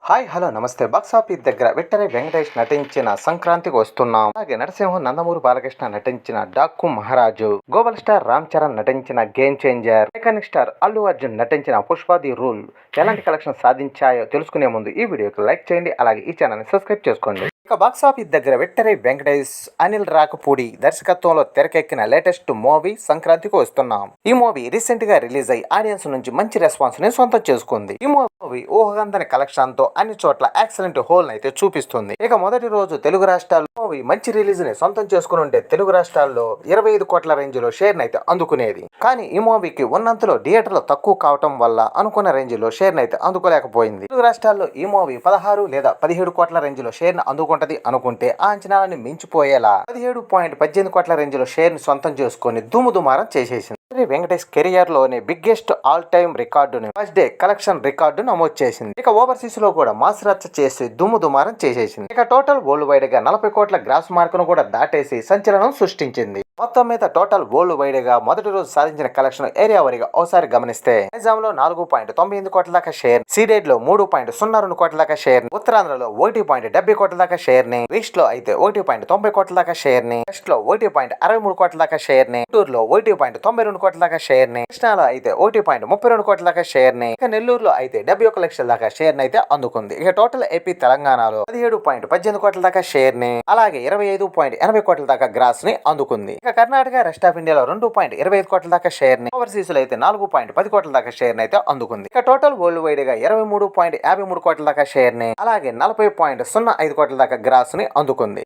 Hi hello నమస్తే. Box office దగ్గర victory Venkatesh నటించిన సంక్రాంతికి వస్తున్నాం, అలాగే నరసింహం నందమూరి బాలకృష్ణ నటించిన డాక్కు మహారాజు, గ్లోబల్ స్టార్ రామ్ చరణ్ నటించిన game changer, iconic star Allu Arjun నటించిన పుష్ప ది రూల్ ఎలాంటి కలెక్షన్ సాధించాయో తెలుసుకునే ముందు ఈ వీడియోకి లైక్ చేయండి, అలాగే ఈ ఛానల్ ని సబ్స్క్రైబ్ చేసుకోండి. ఇక బాక్స్ ఆఫీస్ దగ్గర విక్టరీ వెంకటేష్ అనిల్ రాకపూడి దర్శకత్వంలో తెరకెక్కిన లేటెస్ట్ మూవీ సంక్రాంతికి వస్తున్నాం. ఈ మూవీ రీసెంట్ గా రిలీజ్ అయ్యి ఆడియన్స్ నుంచి మంచి రెస్పాన్స్ ని సొంతం చేసుకుంది. ఈ మూవీ ఊహకందని కలెక్షన్ తో అన్ని చోట్ల ఎక్సలెంట్ హోల్ అయితే చూపిస్తుంది. ఇక మొదటి రోజు తెలుగు రాష్ట్రాల్లో మూవీ మంచి రిలీజ్ ని సొంతం చేసుకుని ఉంటే తెలుగు రాష్ట్రాల్లో 25 కోట్ల రేంజ్ లో షేర్ అయితే అందుకునేది. కానీ ఈ మూవీకి ఉన్నంతలో థియేటర్లో తక్కువ కావటం వల్ల అనుకున్న రేంజ్ లో షేర్ అయితే అందుకోలేకపోయింది. తెలుగు రాష్ట్రాల్లో ఈ మూవీ 16 లేదా 17 కోట్ల రేంజ్ లో షేర్ ని అందుకుంటది అనుకుంటే ఆ అంచనాలను మించిపోయేలా 17.18 కోట్ల రేంజ్ లో షేర్ ని సొంతం చేసుకుని దుమ్ముదుమారం చేసేసింది. వెంకటేష్ కెరియర్ లోనే బిగ్గెస్ట్ ఆల్ టైమ్ రికార్డుని ఫస్ట్ డే కలెక్షన్ రికార్డు నమోదు చేసింది. ఇక ఓవర్సీస్ లో కూడా మాస్ రచ్చ చేసి దుమ్ముదుమారం చేసేసింది. ఇక టోటల్ వరల్డ్ వైడ్ గా 40 కోట్ల గ్రాస్ మార్క్ ను కూడా దాటేసి సంచలనం సృష్టించింది. మొత్తం మీద టోటల్ వరల్డ్ వైడ్ గా మొదటి రోజు సాధించిన కలెక్షన్ ఏరియా వారిగా ఒకసారి గమనిస్తే నైజాం లో 4.98 కోట్ల దాకా షేర్, సీడెడ్ లో 3.02 కోట్ల దాకా షేర్, ఉత్తరాంధ్రలో 1.70 కోట్ల దాకా షేర్ ని, ఈస్ట్ లో అయితే 1.90 కోట్ల దాకా షేర్ ని, వెస్ట్ లో 1.63 కోట్ల దాకా షేర్ ని, గుంటూరులో 1.92 కోట్ల దాకా షేర్ ని, కృష్ణాలో అయితే 1.32 కోట్ల దాకా షేర్ ని, ఇక నెల్లూరులో అయితే 71 లక్షల దాకా షేర్ ని అయితే అందుకుంది. ఇక టోటల్ ఏపీ తెలంగాణలో 17.18 కోట్ల దాకా షేర్ ని, అలాగే 25.80 కోట్ల దాకా గ్రాస్ ని అందుకుంది. ఇక కర్ణాటక రెస్ట్ ఆఫ్ ఇండియాలో 2.25 కోట్ల దాకా షేర్ ని, ఓవర్సీస్ లో అయితే 4.10 కోట్ల దాకా షేర్ ని అయితే అందుకుంది. ఇక టోటల్ వరల్డ్ వైడ్ గా 23.53 కోట్ల దాకా షేర్ ని, అలాగే 40.05 కోట్ల దాకా గ్రాస్ ని అందుకుంది.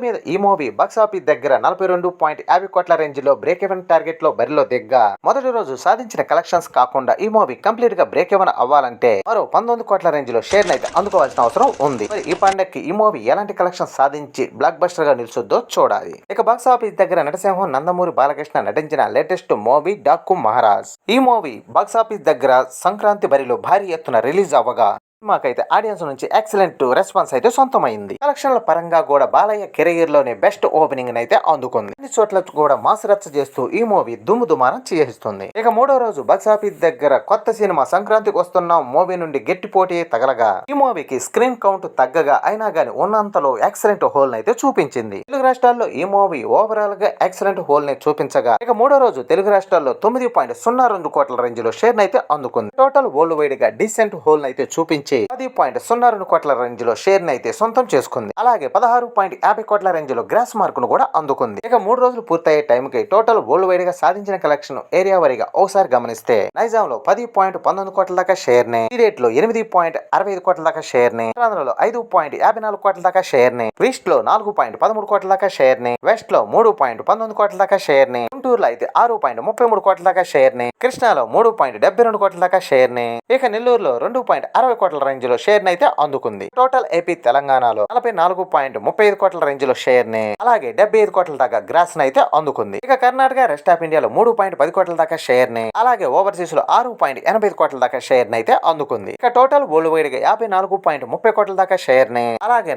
మీద ఈ మూవీ బాక్స్ ఆఫీస్ దగ్గర 42.50 కోట్ల రేంజ్ లో బ్రేక్ ఈవెన్ టార్గెట్ లో బరిలో దిగ్గా మొదటి రోజు సాధించిన కలెక్షన్స్ కాకుండా ఈ మూవీ కంప్లీట్ గా బ్రేక్ ఈవెన్ అవ్వాలంటే మరో 19 కోట్ల రేంజ్ లో షేర్ అయితే అందుకోవాల్సిన అవసరం ఉంది. మరి ఈ పండక్కి ఈ మూవీ ఎలాంటి కలెక్షన్ సాధించి బ్లాక్ బస్టర్ గా నిలుచుద్దో చూడాలి. ఇక బాక్స్ ఆఫీస్ దగ్గర నరసింహం నందమూరి బాలకృష్ణ నటించిన లేటెస్ట్ మూవీ డాక్కు మహారాజ్. ఈ మూవీ బాక్స్ ఆఫీస్ దగ్గర సంక్రాంతి బరిలో భారీ ఎత్తున రిలీజ్ అవ్వగా మాకైతే ఆడియన్స్ నుంచి ఎక్సలెంట్ రెస్పాన్స్ అయితే సొంతమైంది. కలెక్షన్ల పరంగా కూడా బాలయ్య కెరీర్ లోనే బెస్ట్ ఓపెనింగ్ అయితే అందుకుంది. అన్ని చోట్ల కూడా మాస్ రచ్చ చేస్తూ ఈ మూవీ దుమ్ముదుమారం చేస్తుంది. ఇక మూడో రోజు బాక్స్ ఆఫీస్ దగ్గర కొత్త సినిమా సంక్రాంతికి వస్తున్నాం మూవీ నుండి గట్టి పోటీ తగలగా ఈ మూవీకి స్క్రీన్ కౌంట్ తగ్గగా అయినా గానీ ఉన్నంతలో ఎక్సలెంట్ హోల్ అయితే చూపించింది. తెలుగు రాష్ట్రాల్లో ఈ మూవీ ఓవరాల్ గా ఎక్సలెంట్ హోల్ ని చూపించగా ఇక మూడో రోజు తెలుగు రాష్ట్రాల్లో 9.02 కోట్ల రేంజ్ లో షేర్ అయితే అందుకుంది. టోటల్ వరల్డ్ వైడ్ గా డీసెంట్ హోల్ అయితే చూపించి 10.02 కోట్ల రేంజ్ లో షేర్ ని అయితే సొంతం చేసుకుంది. అలాగే 16.50 కోట్ల రేంజ్ లో గ్రాస్ మార్క్ ను కూడా అందుకుంది. ఇక 3 రోజులు పూర్తయ్యే టైంకి టోటల్ వరల్డ్ వైడ్ గా సాధించిన కలెక్షన్ ఏరియా వారిగా ఒకసారి గమనిస్తే నైజాం లో 10.19 కోట్ల దాకా షేర్ ని, సీడెడ్ లో 8.65 కోట్ల దాకా షేర్ ని, ఉత్తరాంధ్రలో 5.54 కోట్ల దాకా షేర్ ని, ఈస్ట్ లో 4.13 కోట్ల దాకా షేర్ ని, వెస్ట్ లో 3.19 కోట్ల దాకా షేర్ ని, గుంటూరులో అయితే 6.33 కోట్ల దాకా షేర్ ని, కృష్ణాలో 3.72 కోట్ల దాకా షేర్ ని, ఇక నెల్లూరులో 2.60 కోట్ల రేంజ్ లో షేర్ అయితే అందుకుంది. టోటల్ ఏపీ తెలంగాణలో 44.35 కోట్ల రేంజ్ లో షేర్ ని, అలాగే 75 కోట్ల దాకా గ్రాస్ అయితే అందుకుంది. ఇక కర్ణాటక రెస్ట్ ఆఫ్ ఇండియాలో 3.10 కోట్ల దాకా షేర్ ని, అలాగే ఓవర్సీస్ లో 6.85 కోట్ల దాకా షేర్ అయితే అందుకుంది. ఇక టోటల్ వరల్డ్ వైడ్ గా 54.30 కోట్ల దాకా షేర్ ని, అలాగే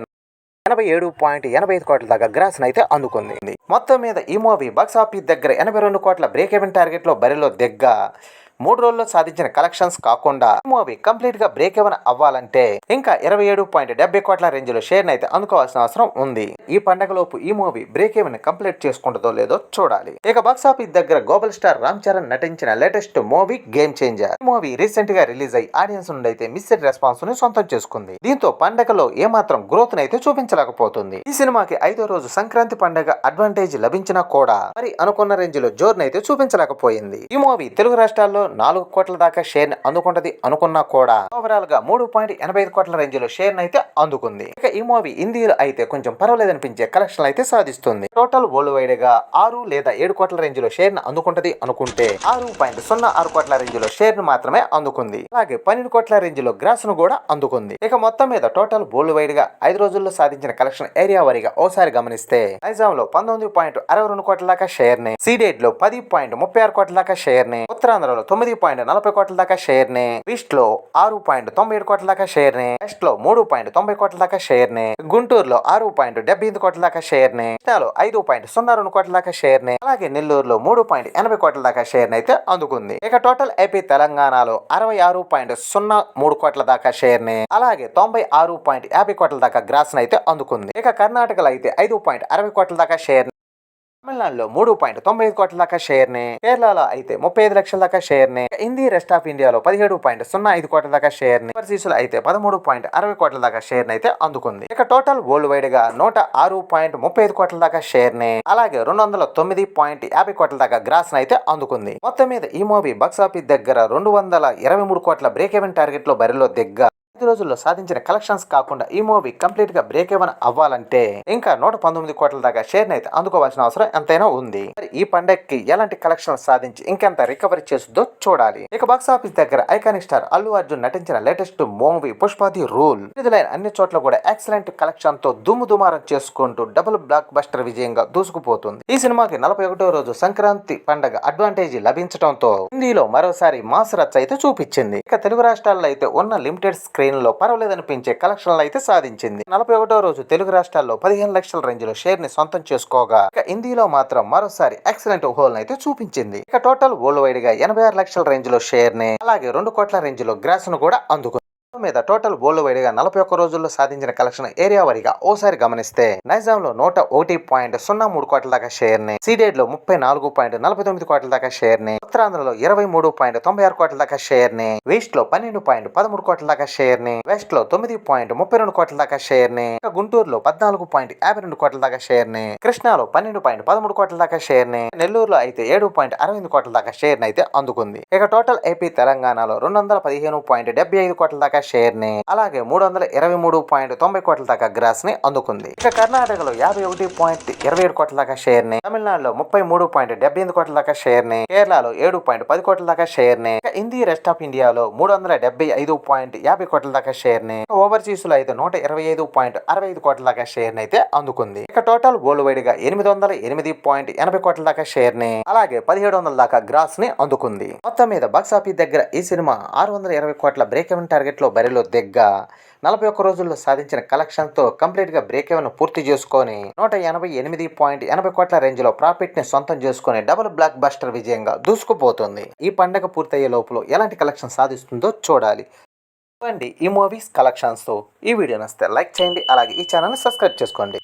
87.85 కోట్ల దాకా గ్రాస్ అయితే అందుకుంది. మొత్తం మీద ఈ మూవీ బాక్స్ ఆఫీస్ దగ్గర 82 కోట్ల బ్రేక్ ఈవెన్ టార్గెట్ లో బరిలో దిగ్గా 3 రోజుల్లో సాధించిన కలెక్షన్స్ కాకుండా మూవీ కంప్లీట్ గా బ్రేక్ ఈవెన్ అవ్వాలంటే ఇంకా 27.70 కోట్ల రేంజ్ లో షేర్ అయితే అందుకోవాల్సిన అవసరం ఉంది. ఈ పండగలోపు ఈ మూవీ బ్రేక్ ఈవెన్ కంప్లీట్ చేసుకుంటుందో లేదో చూడాలి. ఇక బాక్స్ ఆఫీస్ దగ్గర గ్లోబల్ స్టార్ రామ్ చరణ్ నటించిన లేటెస్ట్ మూవీ గేమ్ చేంజర్. ఈ మూవీ రీసెంట్ గా రిలీజ్ అయ్యి ఆడియన్స్ నుండి అయితే మిస్డ్ రెస్పాన్స్ ని సొంతం చేసుకుంది. దీంతో పండగలో ఏమాత్రం గ్రోత్ అయితే చూపించలేకపోతుంది. ఈ సినిమాకి 5వ రోజు సంక్రాంతి పండగ అడ్వాంటేజ్ లభించినా కూడా మరి అనుకున్న రేంజ్ లో జోర్ని అయితే చూపించలేకపోయింది. ఈ మూవీ తెలుగు రాష్ట్రాల్లో 4 కోట్ల దాకా షేర్ ని అందుకుంటది అనుకున్నా కూడా ఓవరాల్ గా 3.85 కోట్ల రేంజ్ లో షేర్ అయితే అందుకుంది. ఇక ఈ మూవీ హిందీలో అయితే కొంచెం పర్వాలేదు అనిపించే కలెక్షన్ అయితే సాధిస్తుంది. టోటల్ వరల్డ్ వైడ్ గా 6 లేదా 7 కోట్ల రేంజ్ లో షేర్ ని అందుకుంటది అనుకుంటే 6.06 కోట్ల రేంజ్ లో షేర్ ని మాత్రమే అందుకుంది. అలాగే 12 కోట్ల రేంజ్ లో గ్రాస్ ను కూడా అందుకుంది. ఇక మొత్తం మీద టోటల్ వరల్డ్ వైడ్ గా 5 రోజుల్లో సాధించిన కలెక్షన్ ఏరియా వారిగా ఓసారి గమనిస్తే నైజాం లో 19.62 కోట్ల దాకా షేర్ ని, సీడెడ్ లో 10.36 కోట్ల దాకా షేర్ ని, ఉత్తరాంధ్రలో 9.40 కోట్ల దాకా షేర్ ని, ఈస్ట్ లో 6.97 కోట్ల దాకా షేర్ ని, వెస్ట్ లో 3.90 కోట్ల దాకా షేర్ ని, గుంటూరులో 6.78 కోట్ల దాకా షేర్ ని, కృష్ణాలో 5.02 కోట్ల దాకా షేర్ ని, అలాగే నెల్లూరులో 3.80 కోట్ల దాకా షేర్ ని అయితే అందుకుంది. ఇక టోటల్ ఏపీ తెలంగాణలో 66.03 కోట్ల దాకా షేర్ ని, అలాగే 96.50 కోట్ల దాకా గ్రాస్ ని అయితే అందుకుంది. ఇక కర్ణాటకలో అయితే 5.60 కోట్ల దాకా షేర్, తమిళనాడులో 3.95 కోట్ల దాకా షేర్ ని, కేరళలో అయితే 35 లక్షల దాకా షేర్ ని, హిందీ రెస్ట్ ఆఫ్ ఇండియాలో 17.05 కోట్ల దాకా షేర్ ని, ఓవర్సీస్ లో అయితే 13.60 కోట్ల దాకా షేర్ ని అయితే అందుకుంది. ఇక టోటల్ వరల్డ్ వైడ్ గా 106.35 కోట్ల దాకా షేర్ ని, అలాగే 209.50 కోట్ల దాకా గ్రాస్ ని అయితే అందుకుంది. మొత్తం మీద ఈ మూవీ బాక్సాఫీస్ దగ్గర 223 కోట్ల బ్రేక్ ఈవెన్ టార్గెట్ లో బరిలో దిగ్గా 5 రోజుల్లో సాధించిన కలెక్షన్స్ కాకుండా ఈ మూవీ కంప్లీట్ గా బ్రేక్ ఈవెన్ అవ్వాలంటే ఇంకా 119 కోట్ల దాకా షేర్ ని అయితే అందుకోవాల్సిన అవసరం ఎంతైనా ఉంది. మరి ఈ పండగకి ఎలాంటి కలెక్షన్ సాధించి ఇంకెంత రికవరీ చేస్తుందో చూడాలి. ఇక బాక్స్ ఆఫీస్ దగ్గర ఐకానిక్ స్టార్ అల్లు అర్జున్ నటించిన latest movie Pushpa the rule విడుదలైన అన్ని చోట్ల కూడా ఎక్సలెంట్ కలెక్షన్ తో దుమ్ముదుమారం చేసుకుంటూ డబుల్ బ్లాక్ బస్టర్ విజయంగా దూసుకుపోతుంది. ఈ సినిమాకి 41వ రోజు సంక్రాంతి పండగ అడ్వాంటేజ్ లభించడంతో హిందీలో మరోసారి మాస్ రచ్చ అయితే చూపించింది. ఇక తెలుగు రాష్ట్రాల్లో అయితే ఉన్న లిమిటెడ్ స్క్రీన్ లో పర్వాలేదనిపించే కలెక్షన్లు అయితే సాధించింది. 41వ రోజు తెలుగు రాష్ట్రాల్లో 15 లక్షల రేంజ్ లో షేర్ ని సొంతం చేసుకోగా ఇక హిందీలో మాత్రం మరోసారి ఎక్సలెంట్ హోల్ అయితే చూపించింది. ఇక టోటల్ వరల్డ్ వైడ్ గా 86 లక్షల రేంజ్ లో షేర్ ని, అలాగే 2 కోట్ల రేంజ్ లో గ్రాస్ ను కూడా అందుకుంది. మీద టోటల్ వరల్డ్ వైడ్ గా 41 రోజుల్లో సాధించిన కలెక్షన్ ఏరియా వారీగా ఓసారి గమనిస్తే నైజాం లో 101.03 కోట్ల దాకా షేర్ ని, సీడెడ్ లో 34.49 కోట్ల దాకా షేర్ ని, ఉత్తరాంధ్రలో 23.96 కోట్ల దాకా షేర్ ని, ఈస్ట్ లో 12.13 కోట్ల దాకా షేర్ ని, వెస్ట్ లో 9.32 కోట్ల దాకా షేర్ ని, గుంటూరులో 14.52 కోట్ల దాకా షేర్ ని, కృష్ణాలో 12.13 కోట్ల దాకా షేర్ ని, నెల్లూరులో అయితే 7.68 కోట్ల దాకా షేర్ ని అయితే అందుకుంది. ఇక టోటల్ ఏపీ తెలంగాణలో 215.75 కోట్ల దాకా షేర్ ని, అలాగే 323.90 కోట్ల దాకా గ్రాస్ ని అందుకుంది. ఇక కర్ణాటకలో 51.27 కోట్ల దాకా షేర్ ని, తమిళనాడులో 33.78 కోట్ల దాకా షేర్ ని, కేరళలో 7.10 కోట్ల దాకా షేర్ ని, హిందీ రెస్ట్ ఆఫ్ ఇండియాలో 375.50 కోట్ల దాకా షేర్ ని, ఓవర్సీస్ లో అయితే 125.65 కోట్ల దాకా షేర్ ని అయితే అందుకుంది. ఇక టోటల్ వరల్డ్ వైడ్ గా 808.80 కోట్ల దాకా షేర్ ని, అలాగే 1700 దాకా గ్రాస్ ని అందుకుంది. మొత్తం మీద బాక్సాఫీస్ దగ్గర ఈ సినిమా 620 కోట్ల బ్రేక్ ఈవెన్ టార్గెట్ లో బరిలో దిగ్గా 41 రోజుల్లో సాధించిన కలెక్షన్ తో కంప్లీట్ గా బ్రేక్ ఈవెన్ పూర్తి చేసుకొని 188.80 కోట్ల రేంజ్ లో ప్రాఫిట్ ని సొంతం చేసుకుని డబుల్ బ్లాక్ బస్టర్ విజయంగా దూసుకుపోతుంది. ఈ పండగ పూర్తయ్యే లోపల ఎలాంటి కలెక్షన్ సాధిస్తుందో చూడాలి. ఈ మూవీస్ కలెక్షన్స్ తో ఈ వీడియో నచ్చితే లైక్ చేయండి, అలాగే ఈ ఛానల్ ని సబ్స్క్రైబ్ చేసుకోండి.